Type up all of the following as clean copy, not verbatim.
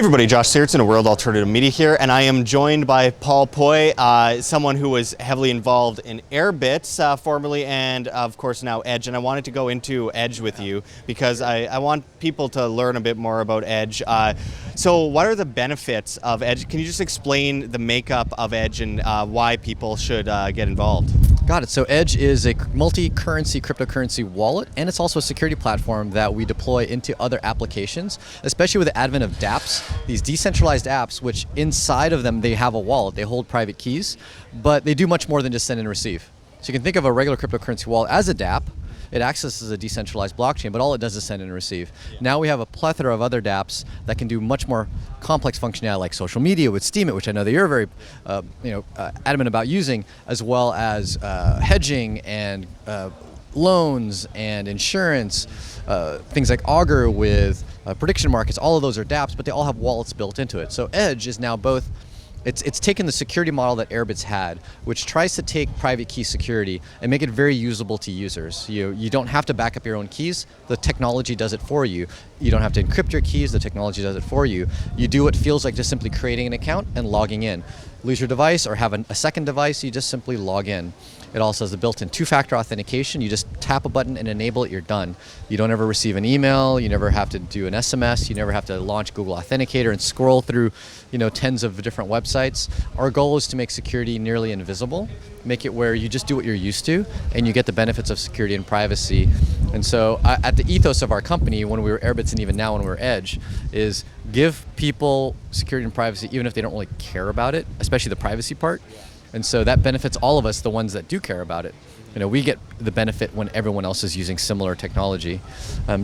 everybody, Josh Sigurdson of World Alternative Media here, and I am joined by Paul Puey, someone who was heavily involved in Airbitz formerly, and of course now Edge. And I wanted to go into Edge with you because I want people to learn a bit more about Edge. So what are the benefits of Edge? Can you just explain the makeup of Edge and why people should get involved? Got it. So Edge is a multi-currency cryptocurrency wallet, and it's also a security platform that we deploy into other applications, especially with the advent of dApps, these decentralized apps, which inside of them they have a wallet, they hold private keys, but they do much more than just send and receive. So you can think of a regular cryptocurrency wallet as a dApp. It accesses a decentralized blockchain, but all it does is send and receive. Yeah. Now we have a plethora of other dApps that can do much more complex functionality, like social media with Steemit, which I know that you're very adamant about using, as well as hedging and loans and insurance, things like Augur with prediction markets. All of those are dApps, but they all have wallets built into it. So Edge is now both. It's taken the security model that Airbitz had, which tries to take private key security and make it very usable to users. You don't have to back up your own keys. The technology does it for you. You don't have to encrypt your keys. The technology does it for you. You do what feels like just simply creating an account and logging in. Lose your device or have a second device, you just simply log in. It also has the built-in two-factor authentication. You just tap a button and enable it, you're done. You don't ever receive an email, you never have to do an SMS, you never have to launch Google Authenticator and scroll through tens of different websites. Our goal is to make security nearly invisible, make it where you just do what you're used to and you get the benefits of security and privacy. And so at the ethos of our company, when we were Airbitz and even now when we're Edge, is give people security and privacy even if they don't really care about it, especially the privacy part. And so that benefits all of us, the ones that do care about it. We get the benefit when everyone else is using similar technology.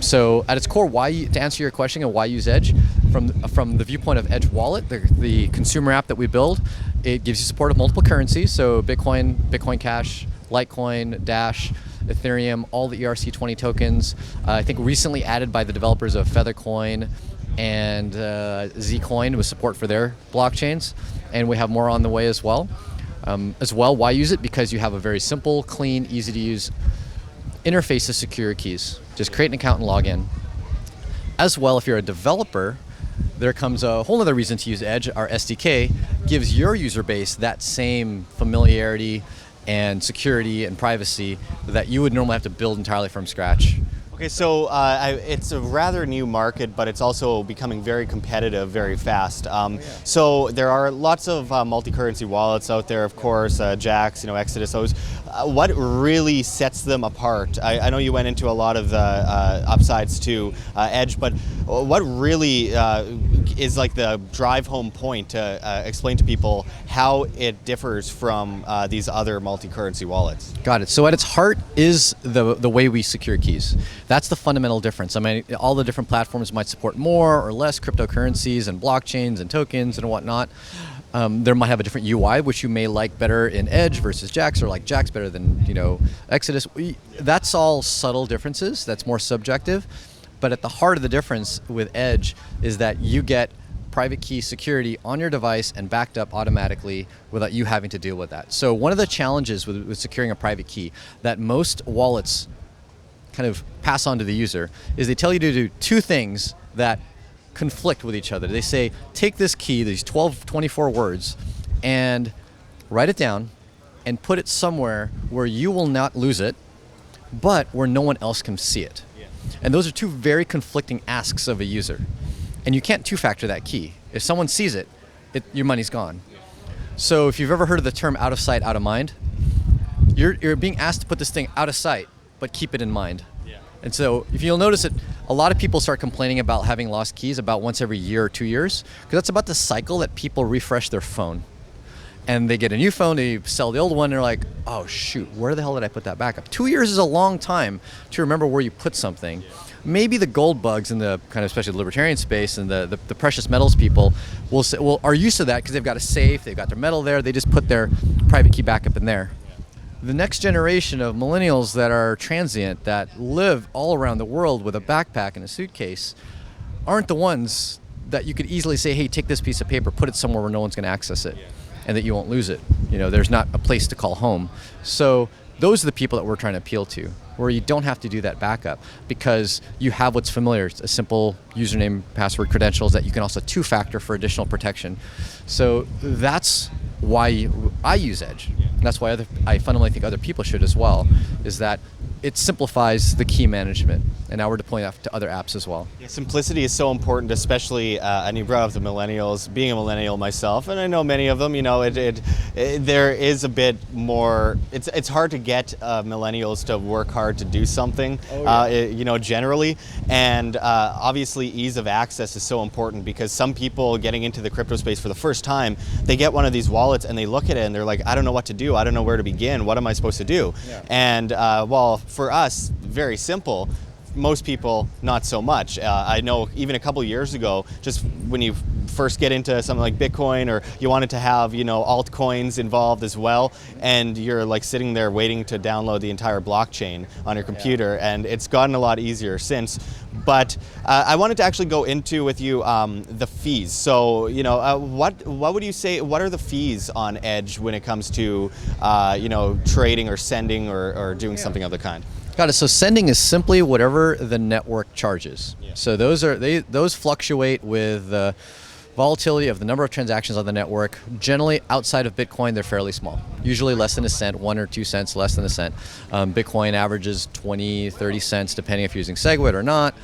So at its core, to answer your question of why use Edge, from the viewpoint of Edge Wallet, the consumer app that we build, it gives you support of multiple currencies. So Bitcoin Cash, Litecoin, Dash, Ethereum, all the ERC20 tokens. I think recently added by the developers of Feathercoin and Zcoin with support for their blockchains. And we have more on the way as well. Why use it? Because you have a very simple, clean, easy to use interface to secure keys. Just create an account and log in. As well, if you're a developer, there comes a whole other reason to use Edge. Our SDK gives your user base that same familiarity and security and privacy that you would normally have to build entirely from scratch. Okay, so it's a rather new market, but it's also becoming very competitive very fast. So there are lots of multi-currency wallets out there, of course, Jaxx, Exodus, those. What really sets them apart? I know you went into a lot of the upsides to Edge, but what really is like the drive home point to explain to people how it differs from these other multi-currency wallets? Got it. So at its heart is the way we secure keys. That's the fundamental difference. I mean, all the different platforms might support more or less cryptocurrencies and blockchains and tokens and whatnot. There might have a different UI, which you may like better in Edge versus Jaxx, or like Jaxx better than Exodus. That's all subtle differences. That's more subjective. But at the heart of the difference with Edge is that you get private key security on your device and backed up automatically without you having to deal with that. So one of the challenges with securing a private key that most wallets kind of pass on to the user is they tell you to do two things that conflict with each other. They say, take this key, these 24 words, and write it down and put it somewhere where you will not lose it, but where no one else can see it. Yeah. And those are two very conflicting asks of a user. And you can't two-factor that key. If someone sees it, your money's gone. Yeah. So if you've ever heard of the term out of sight, out of mind, you're being asked to put this thing out of sight, but keep it in mind. Yeah. And so if you'll notice it, a lot of people start complaining about having lost keys about once every year or 2 years, because that's about the cycle that people refresh their phone. And they get a new phone, they sell the old one, and they're like, oh shoot, where the hell did I put that back up? 2 years is a long time to remember where you put something. Yeah. Maybe the gold bugs in the kind of especially the libertarian space and the precious metals people are used to that because they've got a safe, they've got their metal there, they just put their private key backup in there. The next generation of millennials that are transient, that live all around the world with a backpack and a suitcase, aren't the ones that you could easily say, hey, take this piece of paper, put it somewhere where no one's going to access it, and that you won't lose it. There's not a place to call home. So those are the people that we're trying to appeal to. where you don't have to do that backup because you have what's familiar, a simple username, password, credentials that you can also two-factor for additional protection. So that's why I use Edge. That's why I fundamentally think other people should as well, is that it simplifies the key management, and now we're deploying that to other apps as well. Yeah, simplicity is so important, especially, and you brought up the millennials. Being a millennial myself, and I know many of them, there is a bit more, it's hard to get millennials to work hard to do something, generally, and obviously ease of access is so important because some people getting into the crypto space for the first time, they get one of these wallets and they look at it and they're like, I don't know what to do, I don't know where to begin, what am I supposed to do? Yeah. And for us, very simple. Most people, not so much. I know even a couple years ago, just when you first get into something like Bitcoin, or you wanted to have, altcoins involved as well, and you're like sitting there waiting to download the entire blockchain on your computer, and it's gotten a lot easier since. But I wanted to actually go into with you the fees. So, what would you say, what are the fees on Edge when it comes to, trading or sending or doing something of the kind? Got it. So sending is simply whatever the network charges. Yeah. So those fluctuate with the volatility of the number of transactions on the network. Generally, outside of Bitcoin, they're fairly small. Usually less than a cent, 1 or 2 cents, less than a cent. Bitcoin averages 20, 30 cents, depending if you're using SegWit or not.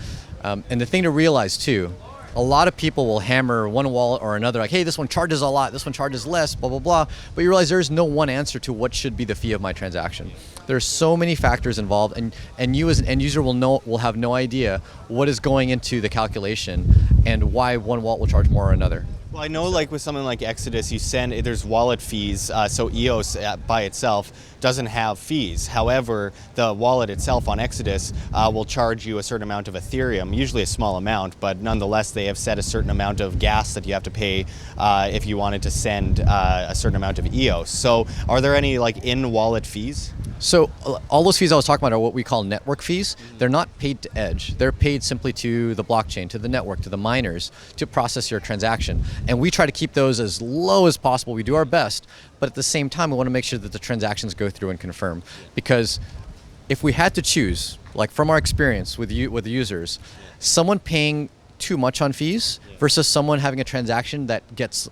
And the thing to realize too, a lot of people will hammer one wallet or another, like, hey, this one charges a lot, this one charges less, blah, blah, blah. But you realize there's no one answer to what should be the fee of my transaction. There's so many factors involved, and you as an end user will have no idea what is going into the calculation and why one wallet will charge more or another. Well, I know like with something like Exodus, there's wallet fees, so EOS by itself doesn't have fees. However, the wallet itself on Exodus will charge you a certain amount of Ethereum, usually a small amount, but nonetheless they have set a certain amount of gas that you have to pay if you wanted to send a certain amount of EOS. So are there any like in-wallet fees? So all those fees I was talking about are what we call network fees. They're not paid to Edge. They're paid simply to the blockchain, to the network, to the miners to process your transaction. And we try to keep those as low as possible. We do our best, but at the same time, we want to make sure that the transactions go through and confirm. Because if we had to choose, like from our experience with the users, someone paying too much on fees versus someone having a transaction that gets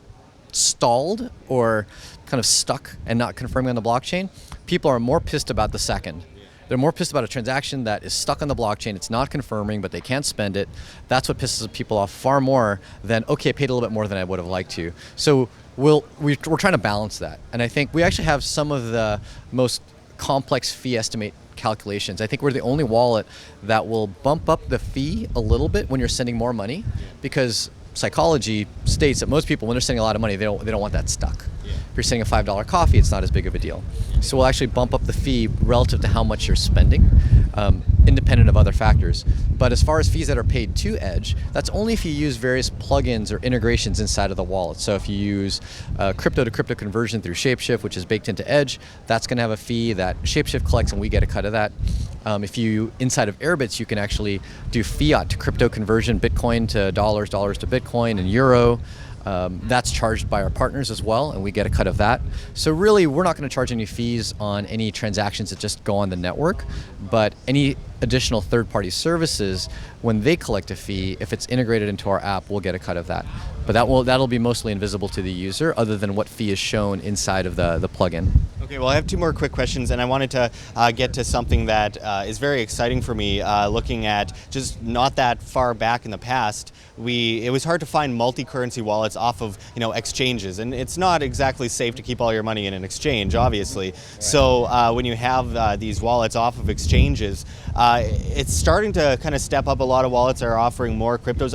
stalled or kind of stuck and not confirming on the blockchain, people are more pissed about the second. They're more pissed about a transaction that is stuck on the blockchain, it's not confirming, but they can't spend it. That's what pisses people off far more than, okay, I paid a little bit more than I would have liked to. So we're trying to balance that. And I think we actually have some of the most complex fee estimate calculations. I think we're the only wallet that will bump up the fee a little bit when you're sending more money, because psychology states that most people, when they're sending a lot of money, they don't want that stuck. If you're sending a $5 coffee, it's not as big of a deal. So we'll actually bump up the fee relative to how much you're spending, independent of other factors. But as far as fees that are paid to Edge, that's only if you use various plugins or integrations inside of the wallet. So if you use crypto to crypto conversion through Shapeshift, which is baked into Edge, that's going to have a fee that Shapeshift collects and we get a cut of that. If you, inside of Airbitz, you can actually do fiat to crypto conversion, Bitcoin to dollars, dollars to Bitcoin, and euro. That's charged by our partners as well, and we get a cut of that. So really, we're not going to charge any fees on any transactions that just go on the network, but any additional third-party services, when they collect a fee, if it's integrated into our app, we'll get a cut of that. But that'll be mostly invisible to the user, other than what fee is shown inside of the plugin. Okay, well, I have 2 more quick questions, and I wanted to get to something that is very exciting for me, looking at just not that far back in the past. It was hard to find multi-currency wallets off of exchanges, and it's not exactly safe to keep all your money in an exchange, obviously. Right. So when you have these wallets off of exchanges, it's starting to kind of step up. A lot of wallets are offering more cryptos.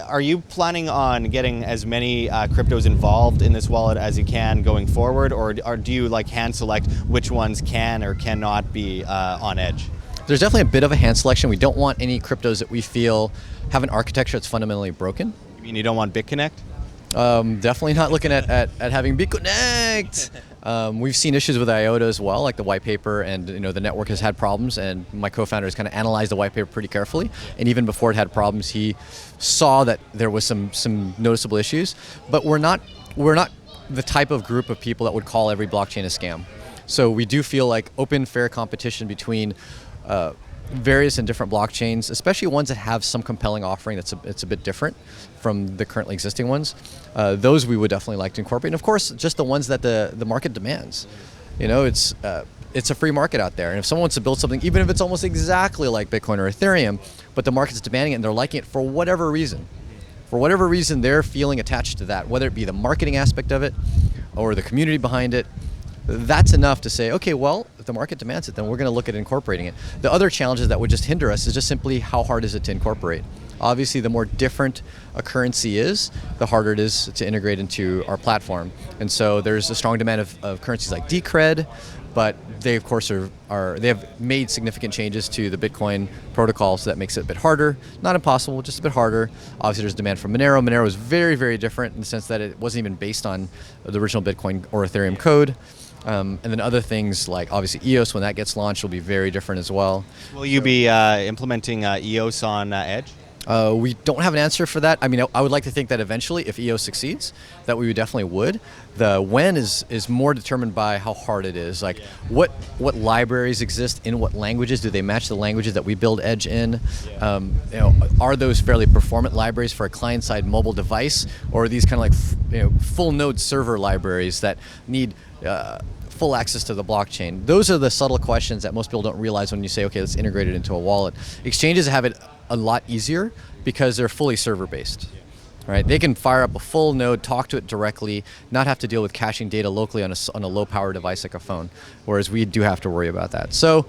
Are you planning on getting as many cryptos involved in this wallet as you can going forward, or do you like hand select which ones can or cannot be on Edge? There's definitely a bit of a hand selection. We don't want any cryptos that we feel have an architecture that's fundamentally broken. You mean you don't want BitConnect? Definitely not looking at having BitConnect. We've seen issues with IOTA as well, like the white paper, and the network has had problems, and my co-founder has kind of analyzed the white paper pretty carefully, and even before it had problems, he saw that there was some noticeable issues. But we're not the type of group of people that would call every blockchain a scam. So we do feel like open, fair competition between various and different blockchains, especially ones that have some compelling offering it's a bit different from the currently existing ones. Those we would definitely like to incorporate. And of course, just the ones that the market demands. It's a free market out there, and if someone wants to build something, even if it's almost exactly like Bitcoin or Ethereum, but the market's demanding it and they're liking it for whatever reason, they're feeling attached to that, whether it be the marketing aspect of it or the community behind it, that's enough to say, okay, well, if the market demands it, then we're going to look at incorporating it. The other challenges that would just hinder us is just simply how hard is it to incorporate. Obviously, the more different a currency is, the harder it is to integrate into our platform. And so there's a strong demand of currencies like Decred, but they, of course, they have made significant changes to the Bitcoin protocol, so that makes it a bit harder. Not impossible, just a bit harder. Obviously, there's demand for Monero. Monero is very, very different in the sense that it wasn't even based on the original Bitcoin or Ethereum code. And then other things like, obviously, EOS, when that gets launched, will be very different as well. Will you be implementing EOS on Edge? We don't have an answer for that. I mean, I would like to think that eventually, if EOS succeeds, that we definitely would. The when is more determined by how hard it is. Like, what libraries exist in what languages? Do they match the languages that we build Edge in? Are those fairly performant libraries for a client-side mobile device, or are these kind of like full node server libraries that need full access to the blockchain? Those are the subtle questions that most people don't realize when you say, okay, let's integrate it into a wallet. Exchanges have it a lot easier because they're fully server-based. Right? They can fire up a full node, talk to it directly, not have to deal with caching data locally on a low-power device like a phone, whereas we do have to worry about that. So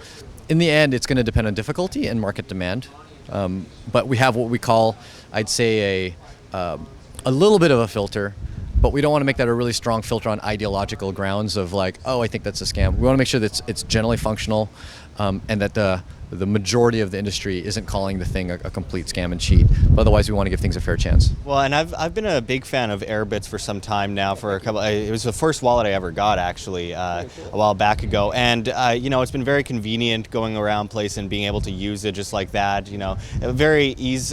in the end, it's going to depend on difficulty and market demand. But we have what we call, I'd say, a little bit of a filter, but we don't want to make that a really strong filter on ideological grounds of like, oh, I think that's a scam. We want to make sure that it's generally functional, and that the majority of the industry isn't calling the thing a complete scam and cheat. But otherwise, we want to give things a fair chance. Well, and I've been a big fan of Airbitz for some time now. For a couple, it was the first wallet I ever got actually a while back ago, and it's been very convenient going around place and being able to use it just like that. A very ease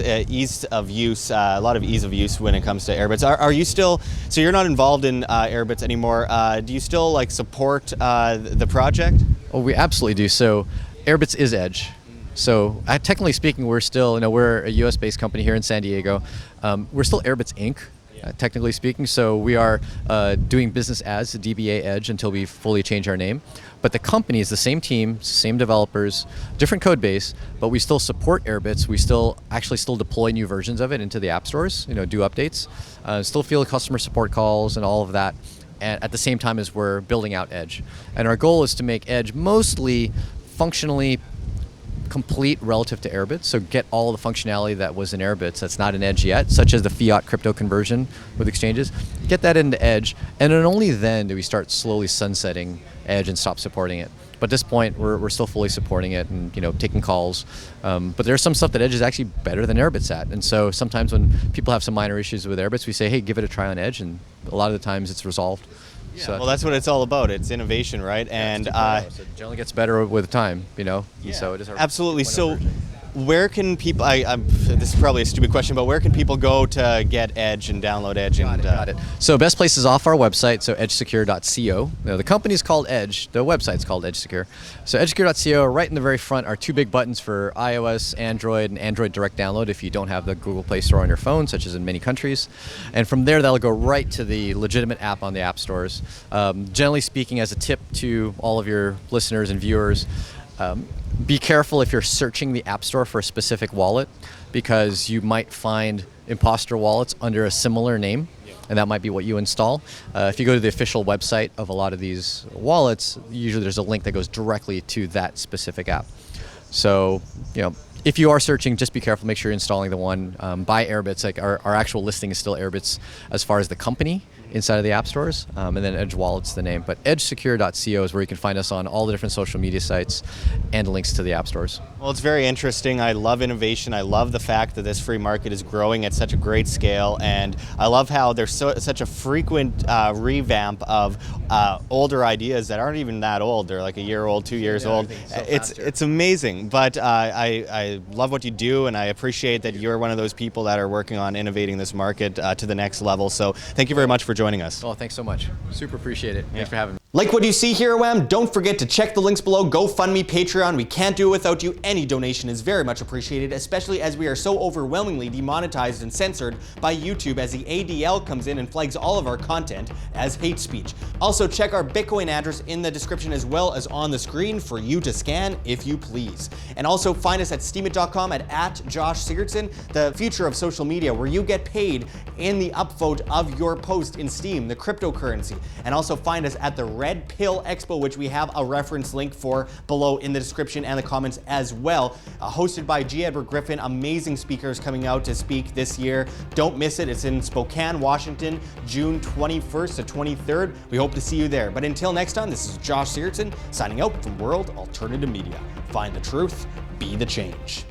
of use, a lot of ease of use when it comes to Airbitz. Are you still? So you're not involved in Airbitz anymore. Do you still support the project? Oh, we absolutely do. So Airbitz is Edge. So technically speaking, we're still, we're a US-based company here in San Diego. We're still Airbitz Inc., technically speaking. So we are doing business as DBA Edge until we fully change our name. But the company is the same team, same developers, different code base, but we still support Airbitz. We still deploy new versions of it into the app stores, do updates, still field customer support calls and all of that. And at the same time as we're building out Edge. And our goal is to make Edge mostly functionally complete relative to Airbitz, so get all the functionality that was in Airbitz that's not in Edge yet, such as the fiat crypto conversion with exchanges, get that into Edge, and then only then do we start slowly sunsetting Edge and stop supporting it. But at this point, we're still fully supporting it and taking calls. But there's some stuff that Edge is actually better than Airbitz at, and so sometimes when people have some minor issues with Airbitz, we say, hey, give it a try on Edge, and a lot of the times it's resolved. Yeah, so well, that's what it's all about. It's innovation, right? And it generally gets better with time, Yeah. So it is absolutely. So, where can people? This is probably a stupid question, but where can people go to get Edge and download Edge? Got it. So best place is off our website, so edgesecure.co. The company's called Edge. The website's called EdgeSecure. So edgesecure.co. Right in the very front are two big buttons for iOS, Android, and Android Direct Download if you don't have the Google Play Store on your phone, such as in many countries. And from there, that'll go right to the legitimate app on the app stores. Generally speaking, as a tip to all of your listeners and viewers, be careful if you're searching the App Store for a specific wallet, because you might find imposter wallets under a similar name, and that might be what you install. If you go to the official website of a lot of these wallets, usually there's a link that goes directly to that specific app. So, if you are searching, just be careful. Make sure you're installing the one by Airbitz. Like our actual listing is still Airbitz as far as the company inside of the app stores, and then Edge Wallet's the name. But edgesecure.co is where you can find us on all the different social media sites and links to the app stores. Well, it's very interesting. I love innovation. I love the fact that this free market is growing at such a great scale, and I love how there's such a frequent revamp of older ideas that aren't even that old. They're like a year old, 2 years old. It's amazing. But I love what you do, and I appreciate that you're one of those people that are working on innovating this market to the next level. So thank you very much for joining us. Oh, thanks so much. Super appreciate it. Thanks for having me. Like what you see here, WAM? Don't forget to check the links below. GoFundMe, Patreon. We can't do it without you. Any donation is very much appreciated, especially as we are so overwhelmingly demonetized and censored by YouTube as the ADL comes in and flags all of our content as hate speech. Also, check our Bitcoin address in the description as well as on the screen for you to scan if you please. And also find us at steemit.com at Josh Sigurdson, the future of social media, where you get paid in the upvote of your post in Steem, the cryptocurrency. And also find us at the Red Pill Expo, which we have a reference link for below in the description and the comments as well. Hosted by G. Edward Griffin, amazing speakers coming out to speak this year. Don't miss it. It's in Spokane, Washington, June 21st to 23rd. We hope to see you there. But until next time, this is Josh Sigurdson signing out from World Alternative Media. Find the truth, be the change.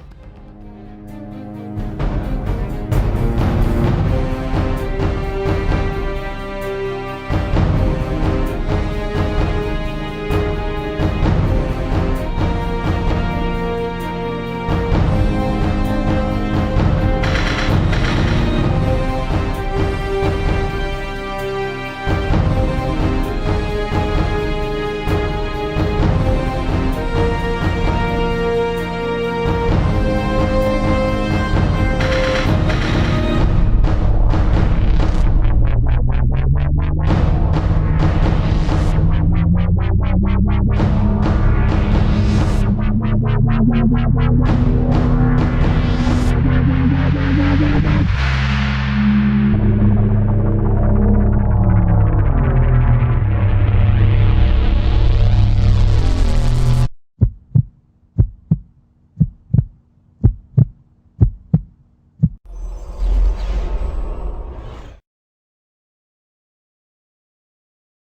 Wow.